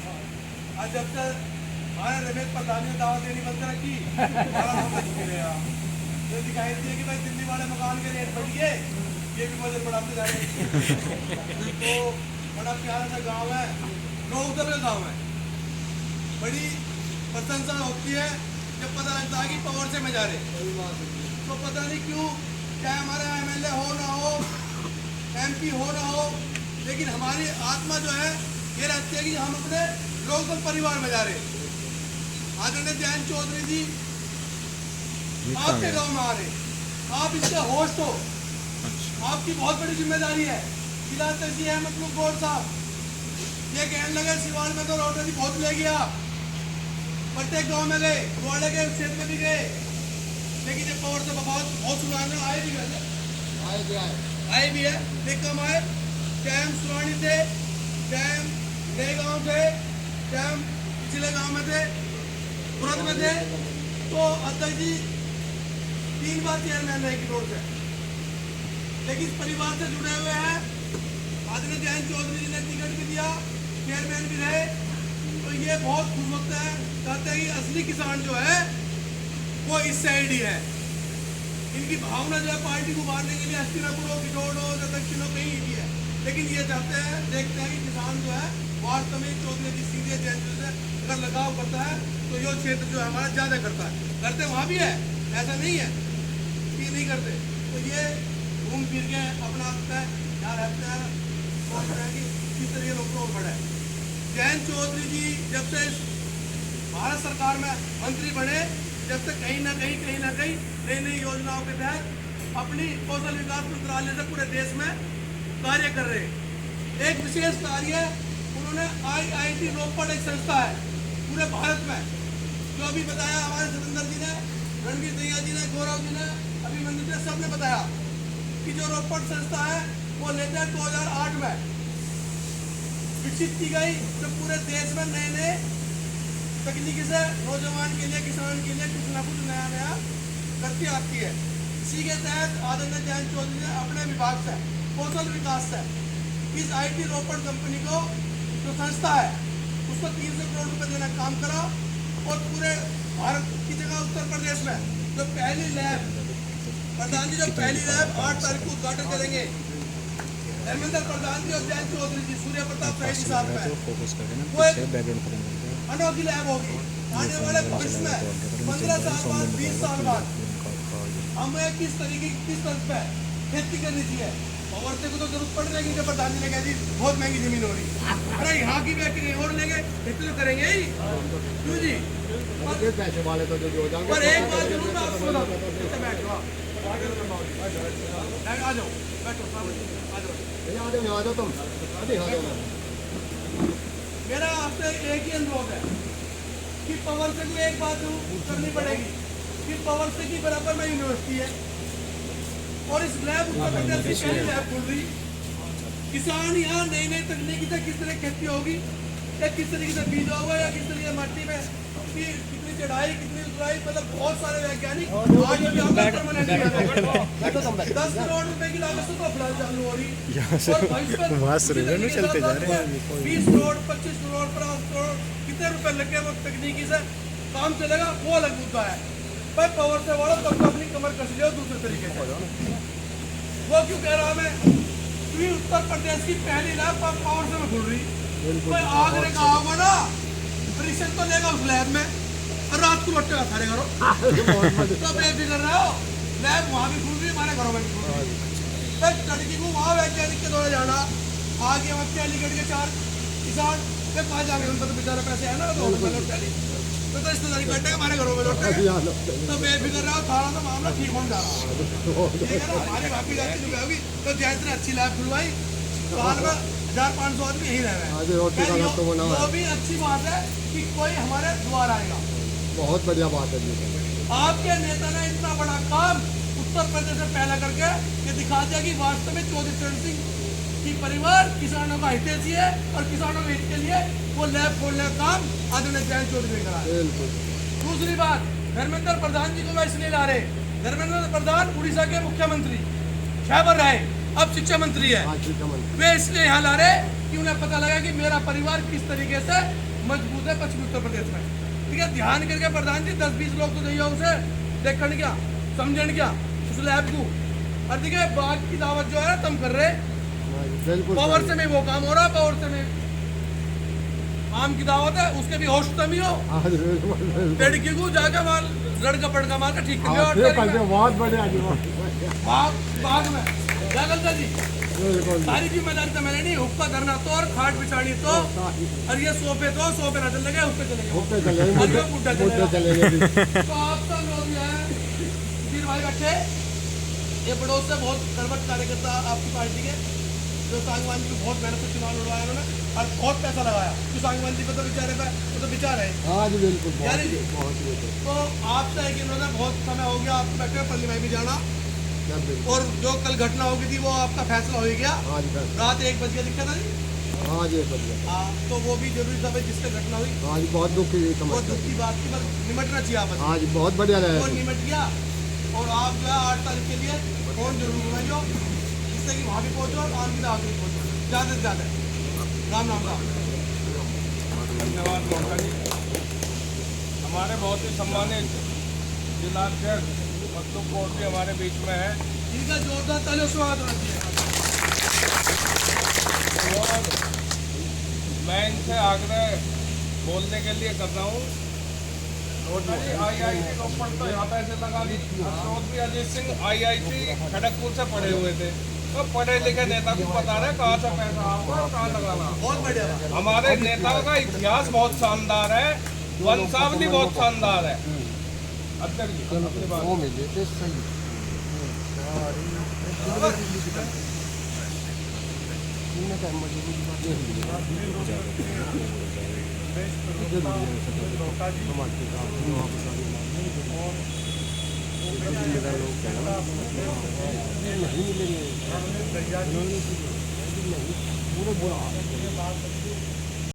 भाई आज जब से हमारे रमेश प्रधान ने दावा देनी बंद रखी तो दिखाई दिए कि भाई दिल्ली वाले मकान के रेट बढ़ गए, ये भी मजे बढ़ाते जा रहे हैं। तो बड़ा प्यारा सा गांव है, लोग गांव है, बड़ी प्रशंसा होती है जब पता लगता है कि पावर से में जा रहे। तो पता नहीं क्यों, चाहे हमारा एमएलए हो ना हो, एमपी हो ना हो, लेकिन हमारी आत्मा जो है ये रहती है कि हम अपने लोकल परिवार में जा रहे। आदरणीय जयंत चौधरी जी आपके गांव में आ रहे, आप इसके होस्ट हो, आपकी बहुत बड़ी जिम्मेदारी है। जिला तहसील अहमद गौर साहब ये कहने लगे सिवान में तो रोटरी बहुत ले गया, प्रत्येक गांव में गए, ग्वाड़े के क्षेत्र में भी गए, लेकिन ये पावर से बहुत सुनाने आए भी है, देख कम आए, चाहे हम सुरानी थे, चाहे हम नए गाँव थे, चाहे हम पिछले गाँव में थे, तुरंत में थे। तो अध्यक्ष जी 3 बार चेयरमैन रहे की रोड से, लेकिन इस परिवार से जुड़े हुए हैं। आदरणीय जयंत चौधरी जी ने टिकट भी दिया, चेयरमैन भी रहे, तो ये बहुत खुश होते हैं, कहते हैं कि असली किसान जो है वो इस साइड ही है। इनकी भावना जो है पार्टी को मारने के लिए हस्तिनापुर हो, किशोर हो, दक्षिण हो, कहीं भी है, लेकिन ये चाहते हैं, देखते हैं कि किसान जो है वास्तव में चौधरी जी सीधे जयंत से अगर लगाव करता है तो ये क्षेत्र जो है हमारा ज़्यादा करता है, करते वहाँ भी है, ऐसा नहीं है कि नहीं करते। तो ये घूम फिर के अपना यहाँ रहते हैं, सोचते हैं कि किस तरीके लोगों को बढ़े। जयंत चौधरी जी जब से भारत सरकार में मंत्री बने, जब से कहीं ना कहीं नई नई योजनाओं के तहत अपनी कौशल विकास मंत्रालय से पूरे देश में कार्य कर रहे हैं। एक विशेष कार्य उन्होंने IIT रोपड़ एक संस्था है पूरे भारत में, जो अभी बताया हमारे सतेंद्र जी ने, रणवीर दहिया जी ने, गौरव जी ने, अभिमन्यु जी ने, सब ने बताया कि जो रोपड़ संस्था है वो लेकर 2008 में विकसित की गई, जो पूरे देश में नए नए तकनीकी से नौजवान के लिए, किसान के लिए कुछ ना कुछ नया करती आती है। इसी के तहत आदरणीय जयंत चौधरी ने अपने विभाग से, कौशल विकास से, इस IT रोपड़ कंपनी को जो संस्था है उसको 300 करोड़ रुपए देना काम करा, और पूरे भारत की जगह उत्तर प्रदेश में जो पहली लैब, प्रधान जी जो पहली लैब 8 तारीख को उद्घाटन करेंगे, धर्मेंद्र प्रधान जी और जयंत चौधरी जी, सूर्य प्रताप शाही जी साहब में, वो एक अनोखी लैब होगी। आने वाले भविष्य में 15 साल बाद, 20 साल बाद हमें किस तरीके की किस तरह पे खेती करनी चाहिए, और को तो जरूरत पड़ जाएगी। जब प्रधान जी ने कहा जी बहुत महंगी जमीन हो रही, अरे यहाँ की व्यक्ति कहीं और लेंगे, खेती तो करेंगे ही, क्यों जी? पैसे वाले तो जो हो जाएंगे। पर एक बात जरूर मैं आपको बता दूं, आ जाओ, बैठो, आ जाओ तुम, मेरा आपसे एक ही अनुरोध है कि पावर से को एक बात करनी पड़ेगी कि पावर से की बराबर में यूनिवर्सिटी है, और इस लैब उत्तर प्रदेश की पहली लैब खुल रही। किसान यहाँ नई नई तकनीकी से किस तरह खेती होगी, या किस तरीके से बीज होगा, या किस तरीके मट्टी में कितनी चढ़ाई, कितनी उतराई, मतलब बहुत सारे वैज्ञानिक आज भी 10 करोड़ रुपए की लागत से तो फिलहाल चालू हो रही, और चलते जा रहे हैं 20 करोड़, 25 करोड़, 50 करोड़, कितने रुपए लगे वो तकनीकी से काम चलेगा, वो अलग मुद्दा है। भाई पावर से वाला तो अपनी कमर कस लियो दूसरे तरीके से। वो क्यों कह रहा मैं, क्योंकि उत्तर प्रदेश की पहली लैब पावर से में खुल रही, कोई आगरे का होगा ना, परीक्षण तो लेगा उस लैब में, और रात को लौटे सारे करो तो बेफिक्र रहे हो, लैब वहाँ भी खुल रही, हमारे घरों में भी खुल रही। लड़की को वहाँ वैज्ञानिक के द्वारा जाना, आगे वक्त अलीगढ़ के 4 किसान फिर कहाँ जाएंगे, उन पर तो बेचारा पैसे है ना, तो रिश्तेदारी बैठे हमारे घरों में लौटे, तो बेफिक्र रहो, थाना तो मामला ठीक होने जा रहा है। हमारी वापी जाती होगी तो जयंत ने अच्छी लैब खुलवाई, साल में 1500 आदमी यही रह रहे हैं, वो भी अच्छी बात है कि कोई हमारे द्वार आएगा, बहुत बढ़िया बात है जी। आपके नेता ने इतना बड़ा काम उत्तर प्रदेश में पहला करके ये दिखा दिया कि वास्तव में चौधरी चरण सिंह की परिवार किसानों का हितैषी है, और किसानों के हित के लिए वो लैब खोलने का काम आदरणीय जयंत चौधरी ने करा। दूसरी बात, धर्मेंद्र प्रधान जी को मैं इसलिए ला रहे, धर्मेंद्र प्रधान उड़ीसा के मुख्यमंत्री 6 बार रहे, अब शिक्षा मंत्री है, वे इसलिए यहाँ ला रहे कि उन्हें पता लगा कि मेरा परिवार किस तरीके से मजबूत है पश्चिमी उत्तर प्रदेश में। ठीक है, ध्यान करके प्रधान जी 10-20 लोग तो जाइए उसे देखने क्या समझण क्या उस लैब को। और देखिए बात की दावत जो है तुम कर रहे हाँ जी, बिल्कुल पावर सही से है। में वो काम हो रहा है, पावर से में आम की दावत है उसके भी होश तमी हो हाँ जी, बिल्कुल बिल्कुल। लड़की को जाकर मार लड़का पड़का मार के ठीक कर हाँ, लिया। ठीक है, बहुत बढ़िया जी, बहुत बढ़िया। बाग में क्या गलता जी बिल्कुल सारी जिम्मेदारी तो मैंने नहीं, हुक्का धरना तो और खाट बिछानी तो और ये सोफे ना चल लगे उस पे चले गए मुझे चलेंगे, और ये बुड्ढा मुझे चलेगा। चलेंगे जी। तो आप सब लोग जो है वीर भाई बैठे ये पड़ोस से बहुत कर्मठ कार्यकर्ता आपकी पार्टी के जो सांगवान जी को बहुत मेहनत से चुनाव लड़वाया उन्होंने और बहुत पैसा लगाया जो सांगवान जी को तो बेचारे पे वो तो बेचारे है। हाँ जी, बिल्कुल बहुत यानी जी। बहुत बिल्कुल। तो आपसे है कि उन्होंने बहुत समय हो गया आपको बैठे पल्ली में भी जाना क्या बिल्कुल। और जो कल घटना हो गई थी वो आपका फैसला हो गया हाँ जी, बस। रात 1 बजे दिक्कत है जी। हाँ जी, बढ़िया। हाँ तो वो भी जरूरी था भाई जिससे घटना हुई हाँ जी, बहुत दुख की वो समझ दुख की बात थी पर निमटना चाहिए आपस में। हाँ जी, बहुत बढ़िया वो रहे। निमट गया और आप जो है 8 तारीख के लिए फोन जरूर घुमाइयो जिससे कि वहाँ भी पहुँचो और आम की दावत भी पहुँचो ज़्यादा से ज़्यादा। राम राम राम। धन्यवाद मौका जी। हमारे बहुत ही सम्मानित जिलाध्यक्ष मत्तू कोट भी हमारे बीच में है इनका जोरदार तालियों से स्वागत होना चाहिए। और मैं इनसे आग्रह बोलने के लिए कर रहा हूँ। IIT रोपड़ तो यहाँ पैसे लगा दी चौधरी अजीत सिंह IIT खड़गपुर से पढ़े हुए थे तो पढ़े लिखे नेता को बता रहे कहाँ से पैसा आपको और कहाँ लगाना। बहुत बढ़िया बात। हमारे नेताओं का इतिहास बहुत शानदार है, वंशावली बहुत शानदार है। अध्यक्ष जी अपनी बात। वो मिले थे सही। नहीं मिलेंगे। पूरे बुरा